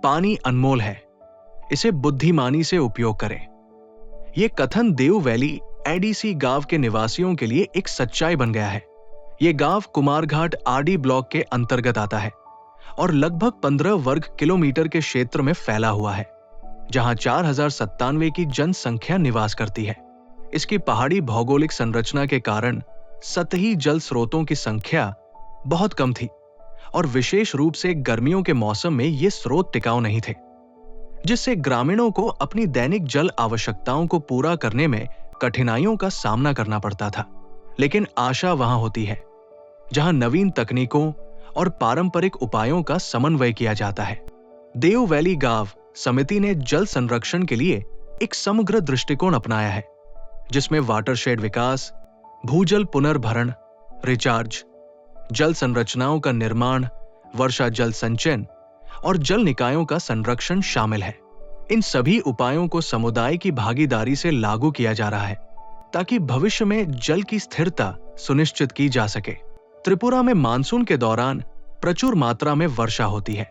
पानी अनमोल है, इसे बुद्धिमानी से उपयोग करें। ये कथन देव वैली एडीसी गांव के निवासियों के लिए एक सच्चाई बन गया है। ये गांव कुमारघाट आरडी ब्लॉक के अंतर्गत आता है और लगभग 15 वर्ग किलोमीटर के क्षेत्र में फैला हुआ है, जहां 4097 की जनसंख्या निवास करती है। इसकी पहाड़ी भौगोलिक संरचना के कारण सतही जल स्रोतों की संख्या बहुत कम थी और विशेष रूप से गर्मियों के मौसम में ये स्रोत टिकाऊ नहीं थे, जिससे ग्रामीणों को अपनी दैनिक जल आवश्यकताओं को पूरा करने में कठिनाइयों का सामना करना पड़ता था। लेकिन आशा वहां होती है जहां नवीन तकनीकों और पारंपरिक उपायों का समन्वय किया जाता है। देव वैली गांव समिति ने जल संरक्षण के लिए एक समग्र दृष्टिकोण अपनाया है, जिसमें वाटरशेड विकास, भूजल पुनर्भरण, रिचार्ज, जल संरचनाओं का निर्माण, वर्षा जल संचयन और जल निकायों का संरक्षण शामिल है। इन सभी उपायों को समुदाय की भागीदारी से लागू किया जा रहा है ताकि भविष्य में जल की स्थिरता सुनिश्चित की जा सके। त्रिपुरा में मानसून के दौरान प्रचुर मात्रा में वर्षा होती है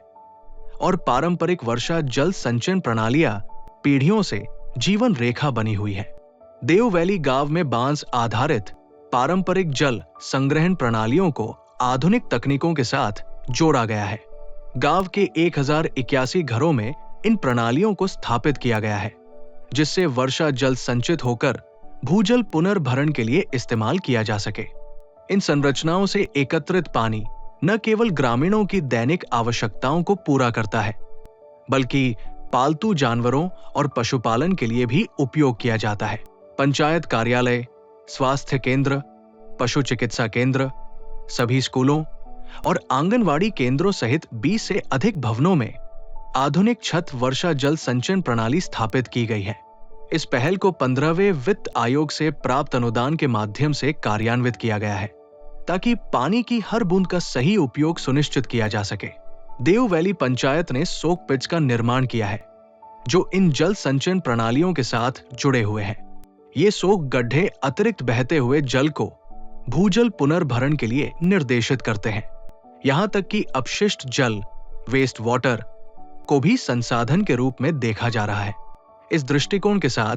और पारंपरिक वर्षा जल संचयन प्रणालियां पीढ़ियों से जीवन रेखा बनी हुई है। देव वैली गांव में बांस आधारित पारंपरिक जल संग्रहण प्रणालियों को आधुनिक तकनीकों के साथ जोड़ा गया है। गांव के 1081 घरों में इन प्रणालियों को स्थापित किया गया है, जिससे वर्षा जल संचित होकर भूजल पुनर्भरण के लिए इस्तेमाल किया जा सके। इन संरचनाओं से एकत्रित पानी न केवल ग्रामीणों की दैनिक आवश्यकताओं को पूरा करता है, बल्कि पालतू जानवरों और पशुपालन के लिए भी उपयोग किया जाता है। पंचायत कार्यालय, स्वास्थ्य केंद्र, पशु चिकित्सा केंद्र, सभी स्कूलों और आंगनवाड़ी केंद्रों सहित 20 से अधिक भवनों में आधुनिक छत वर्षा जल संचयन प्रणाली स्थापित की गई है। इस पहल को 15वें वित्त आयोग से प्राप्त अनुदान के माध्यम से कार्यान्वित किया गया है ताकि पानी की हर बूंद का सही उपयोग सुनिश्चित किया जा सके। देव वैली पंचायत ने सोक पिट्स का निर्माण किया है, जो इन जल संचयन प्रणालियों के साथ जुड़े हुए हैं। ये सोक गड्ढे अतिरिक्त बहते हुए जल को भूजल पुनर्भरण के लिए निर्देशित करते हैं। यहां तक कि अपशिष्ट जल, वेस्ट वाटर को भी संसाधन के रूप में देखा जा रहा है। इस दृष्टिकोण के साथ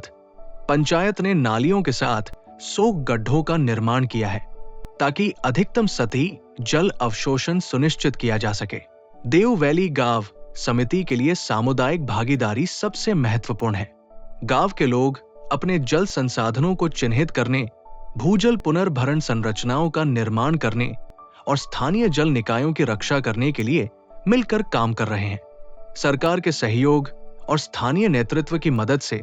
पंचायत ने नालियों के साथ सोक गड्ढों का निर्माण किया है ताकि अधिकतम सतही जल अवशोषण सुनिश्चित किया जा सके। देव वैली गांव समिति के लिए सामुदायिक भागीदारी सबसे महत्वपूर्ण है। गांव के लोग अपने जल संसाधनों को चिन्हित करने, भूजल पुनर्भरण संरचनाओं का निर्माण करने और स्थानीय जल निकायों की रक्षा करने के लिए मिलकर काम कर रहे हैं। सरकार के सहयोग और स्थानीय नेतृत्व की मदद से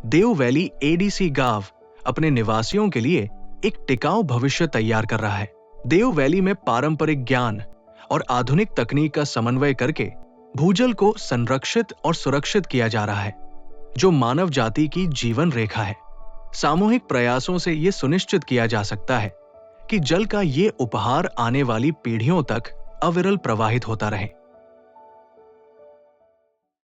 देव वैली एडीसी गांव अपने निवासियों के लिए एक टिकाऊ भविष्य तैयार कर रहा है। देव वैली में पारंपरिक ज्ञान और आधुनिक तकनीक का समन्वय करके भूजल को संरक्षित और सुरक्षित किया जा रहा है, जो मानव जाति की जीवन रेखा है। सामूहिक प्रयासों से ये सुनिश्चित किया जा सकता है कि जल का ये उपहार आने वाली पीढ़ियों तक अविरल प्रवाहित होता रहे।